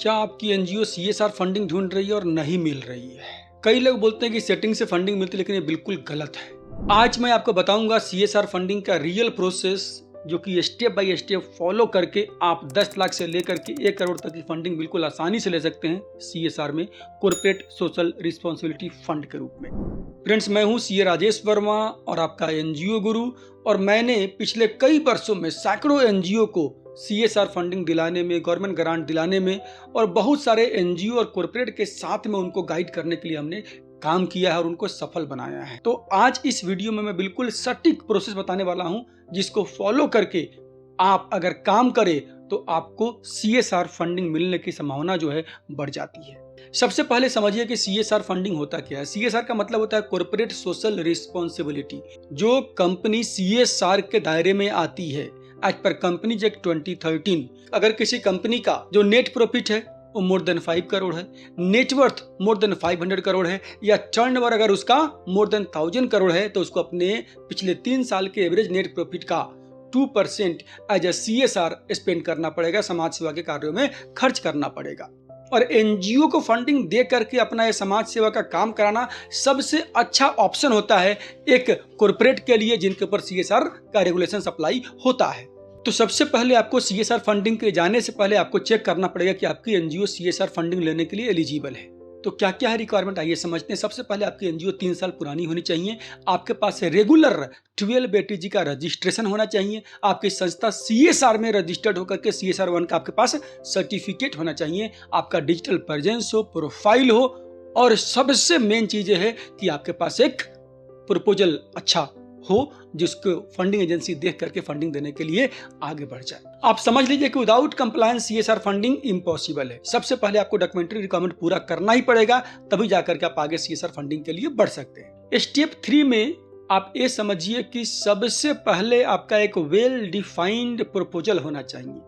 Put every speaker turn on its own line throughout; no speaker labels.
क्या आपकी NGO CSR funding ढूंढ रही है और नहीं मिल रही है? कई लोग बोलते हैं कि सेटिंग से फंडिंग मिलती है, लेकिन ये बिल्कुल गलत है। आज मैं आपको बताऊंगा सीएसआर फंडिंग का रियल प्रोसेस, जो कि स्टेप बाय स्टेप फॉलो करके आप 10 लाख से लेकर के 1 करोड़ तक की फंडिंग बिल्कुल आसानी से ले सकते हैं सीएसआर में, कॉर्पोरेट सोशल रिस्पॉन्सिबिलिटी फंड के रूप में। फ्रेंड्स, मैं हूं सीए राजेश वर्मा और आपका एनजीओ गुरु, और मैंने पिछले कई वर्षों में सैकड़ों एनजीओ को सीएसआर फंडिंग दिलाने में, गवर्नमेंट ग्रांट दिलाने में और बहुत सारे एनजीओ और कॉर्पोरेट के साथ में उनको गाइड करने के लिए हमने काम किया है और उनको सफल बनाया है। तो आज इस वीडियो में मैं बिल्कुल सटीक प्रोसेस बताने वाला हूं, जिसको फॉलो करके आप अगर काम करें तो आपको सीएसआर फंडिंग मिलने की संभावना जो है बढ़ जाती है। सबसे पहले समझिए कि सीएसआर फंडिंग होता क्या है। सीएसआर का मतलब होता है कॉर्पोरेट सोशल रिस्पॉन्सिबिलिटी। जो कंपनी सीएसआर के दायरे में आती है एज पर कंपनीज एक्ट 2013, अगर किसी कंपनी का जो नेट प्रॉफिट है वो मोर देन 5 करोड़ है, नेटवर्थ मोर देन 500 करोड़ है, या टर्नओवर अगर उसका मोर देन 1000 करोड़ है, तो उसको अपने पिछले 3 साल के एवरेज नेट प्रॉफिट का 2% एज ए सीएसआर स्पेंड करना पड़ेगा, समाज सेवा के कार्यों में खर्च करना पड़ेगा। और एनजीओ को फंडिंग दे करके अपना ये समाज सेवा का काम कराना सबसे अच्छा ऑप्शन होता है एक कॉर्पोरेट के लिए, जिनके ऊपर सीएसआर का रेगुलेशन अप्लाई होता है। तो सबसे पहले आपको सीएसआर फंडिंग के जाने से पहले आपको चेक करना पड़ेगा कि आपकी एनजीओ सीएसआर फंडिंग लेने के लिए एलिजिबल है। तो क्या क्या है रिक्वायरमेंट, आइए समझते हैं। सबसे पहले आपकी एनजीओ 3 साल पुरानी होनी चाहिए, आपके पास रेगुलर 12 ATG का रजिस्ट्रेशन होना चाहिए, आपकी संस्था सीएसआर में रजिस्टर्ड होकर के सीएसआर 1 का आपके पास सर्टिफिकेट होना चाहिए, आपका डिजिटल प्रेजेंस हो, प्रोफाइल हो, और सबसे मेन चीज है कि आपके पास एक प्रपोजल अच्छा हो, जिसको फंडिंग एजेंसी देख करके फंडिंग देने के लिए आगे बढ़ जाए। आप समझ लीजिए कि without compliance CSR funding impossible है। सबसे पहले आपको डॉक्यूमेंट्री रिक्वायरमेंट पूरा करना ही पड़ेगा, तभी जाकर के आप आगे सीएसआर फंडिंग के लिए बढ़ सकते हैं। स्टेप 3 में आप ये समझिए कि सबसे पहले आपका एक वेल डिफाइंड प्रपोजल होना चाहिए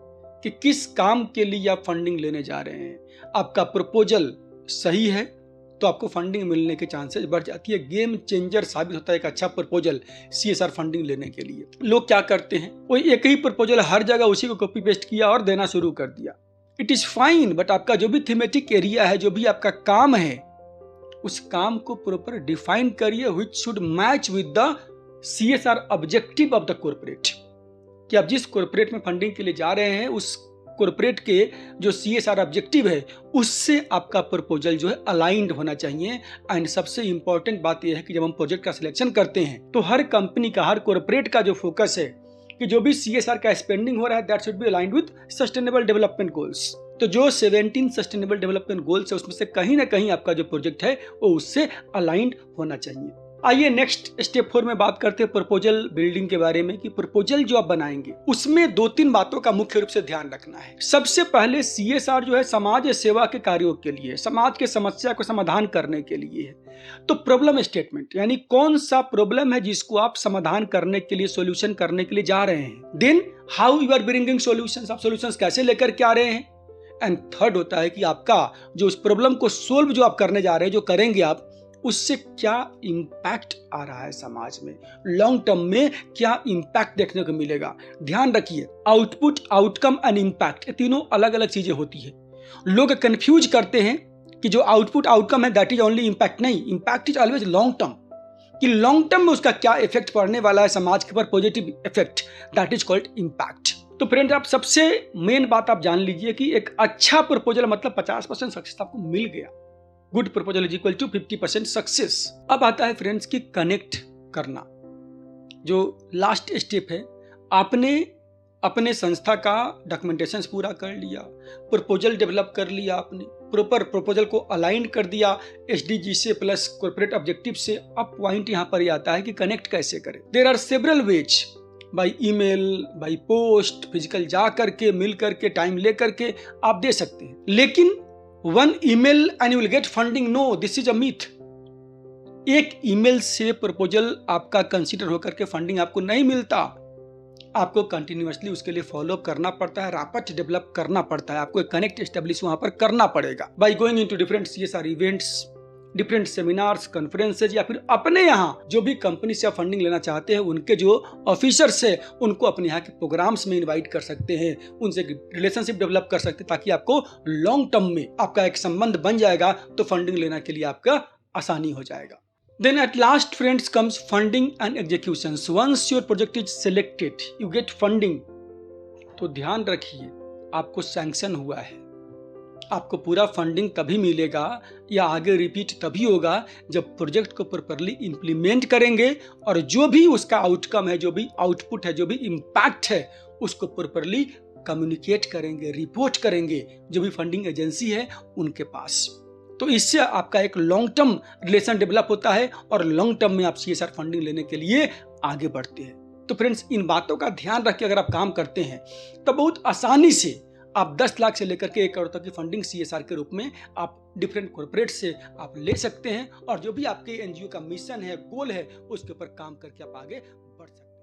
कि किस काम के लिए आप फंडिंग लेने जा रहे हैं। आपका प्रपोजल सही है तो आपको फंडिंग मिलने के चांसेस बढ़ जाती है। गेम चेंजर साबित होता है एक अच्छा प्रपोजल सीएसआर फंडिंग लेने के लिए। लोग क्या करते हैं, वो एक ही प्रपोजल हर जगह उसी को कॉपी पेस्ट किया और देना शुरू कर दिया। इट इज फाइन, बट आपका जो भी थीमेटिक एरिया है, जो भी आपका काम है, उस काम को प्रॉपर डिफाइन करिए, which should match with the CSR objective of the corporate. कि आप जिस कॉर्पोरेट में फंडिंग के लिए जा रहे हैं, उस कॉर्पोरेट के जो सीएसआर ऑब्जेक्टिव है, उससे आपका प्रपोजल जो है अलाइंड होना चाहिए। एंड सबसे इंपॉर्टेंट बात यह है कि जब हम प्रोजेक्ट का सिलेक्शन करते हैं, तो हर कंपनी का, हर कॉर्पोरेट का जो फोकस है कि जो भी सीएसआर का स्पेंडिंग हो रहा है, that should be aligned with sustainable development goals. तो जो 17 सस्टेनेबल डेवलपमेंट गोल्स है, उसमें से कहीं ना कहीं आपका जो प्रोजेक्ट है वो उससे अलाइंड होना चाहिए। आइए नेक्स्ट स्टेप 4 में बात करते हैं प्रपोजल बिल्डिंग के बारे में, कि प्रपोजल जो आप बनाएंगे उसमें 2-3 बातों का मुख्य रूप से ध्यान रखना है। सबसे पहले सीएसआर जो है समाज सेवा के कार्यों के लिए, समाज के समस्या को समाधान करने के लिए है। तो प्रॉब्लम स्टेटमेंट, यानी कौन सा प्रॉब्लम है जिसको आप समाधान करने के लिए, सॉल्यूशन करने के लिए जा रहे हैं। Then how you are bringing solutions, आप सॉल्यूशंस कैसे लेकर के आ रहे हैं। एंड थर्ड होता है कि आपका जो उस प्रॉब्लम को सोल्व जो आप करने जा रहे हैं, जो करेंगे आप, उससे क्या इंपैक्ट आ रहा है समाज में, लॉन्ग टर्म में क्या इंपैक्ट देखने को मिलेगा। ध्यान रखिए, आउटपुट, आउटकम एंड इंपैक्ट, ये तीनों अलग अलग चीजें होती है। लोग कंफ्यूज करते हैं कि जो आउटपुट आउटकम है दैट इज ओनली इंपैक्ट। नहीं, impact is always long term, कि लॉन्ग टर्म में उसका क्या इफेक्ट पड़ने वाला है समाज के ऊपर, positive effect, that is called impact. तो फ्रेंड्स, आप सबसे मेन बात आप जान लीजिए कि एक अच्छा प्रपोजल मतलब 50% सक्सेस आपको मिल गया। Good proposal is equal to 50% success. अब आता है फ्रेंड्स की कनेक्ट करना, जो लास्ट स्टेप है। आपने अपने संस्था का डॉक्यूमेंटेशन पूरा कर लिया, प्रपोजल डेवलप कर लिया, आपने प्रॉपर प्रपोजल को अलाइन कर दिया एसडीजी से प्लस कॉर्पोरेट ऑब्जेक्टिव से। अब पॉइंट यहाँ पर आता है कि कनेक्ट कैसे करें। There are several ways, by email, by post, physical जा करके, मिल करके, टाइम ले करके आप दे सकते हैं। लेकिन one email and you will get funding, no, this is a myth। एक ईमेल से प्रपोजल आपका कंसीडर होकर के फंडिंग आपको नहीं मिलता। आपको कंटिन्यूअसली उसके लिए फॉलो करना पड़ता है, रैपट डेवलप करना पड़ता है, आपको एक कनेक्ट एस्टेब्लिश वहां पर करना पड़ेगा by going into different CSR events, different seminars, conferences या फिर अपने यहाँ जो भी कंपनी से आप फंडिंग लेना चाहते हैं उनके जो ऑफिसर्स है उनको अपने यहाँ के प्रोग्राम्स में इन्वाइट कर सकते हैं, उनसे रिलेशनशिप डेवलप कर सकते हैं, ताकि आपको लॉन्ग टर्म में आपका एक संबंध बन जाएगा तो फंडिंग लेना के लिए आपका आसानी हो जाएगा। Then at last friends comes funding and executions. Once your project is selected, you get funding. तो ध्यान रखिए, आपको सैंक्शन हुआ है, आपको पूरा फंडिंग तभी मिलेगा या आगे रिपीट तभी होगा जब प्रोजेक्ट को प्रॉपर्ली इंप्लीमेंट करेंगे और जो भी उसका आउटकम है, जो भी आउटपुट है, जो भी इम्पैक्ट है उसको प्रॉपर्ली कम्युनिकेट करेंगे, रिपोर्ट करेंगे जो भी फंडिंग एजेंसी है उनके पास। तो इससे आपका एक लॉन्ग टर्म रिलेशन डेवलप होता है और लॉन्ग टर्म में आप CSR फंडिंग लेने के लिए आगे बढ़ते हैं। तो फ्रेंड्स, इन बातों का ध्यान रख के अगर आप काम करते हैं तो बहुत आसानी से आप 10 लाख से लेकर के 1 करोड़ तक की फंडिंग CSR के रूप में आप डिफरेंट कॉर्पोरेट से आप ले सकते हैं और जो भी आपके NGO का मिशन है, गोल है, उसके ऊपर काम करके आप आगे बढ़ सकते हैं।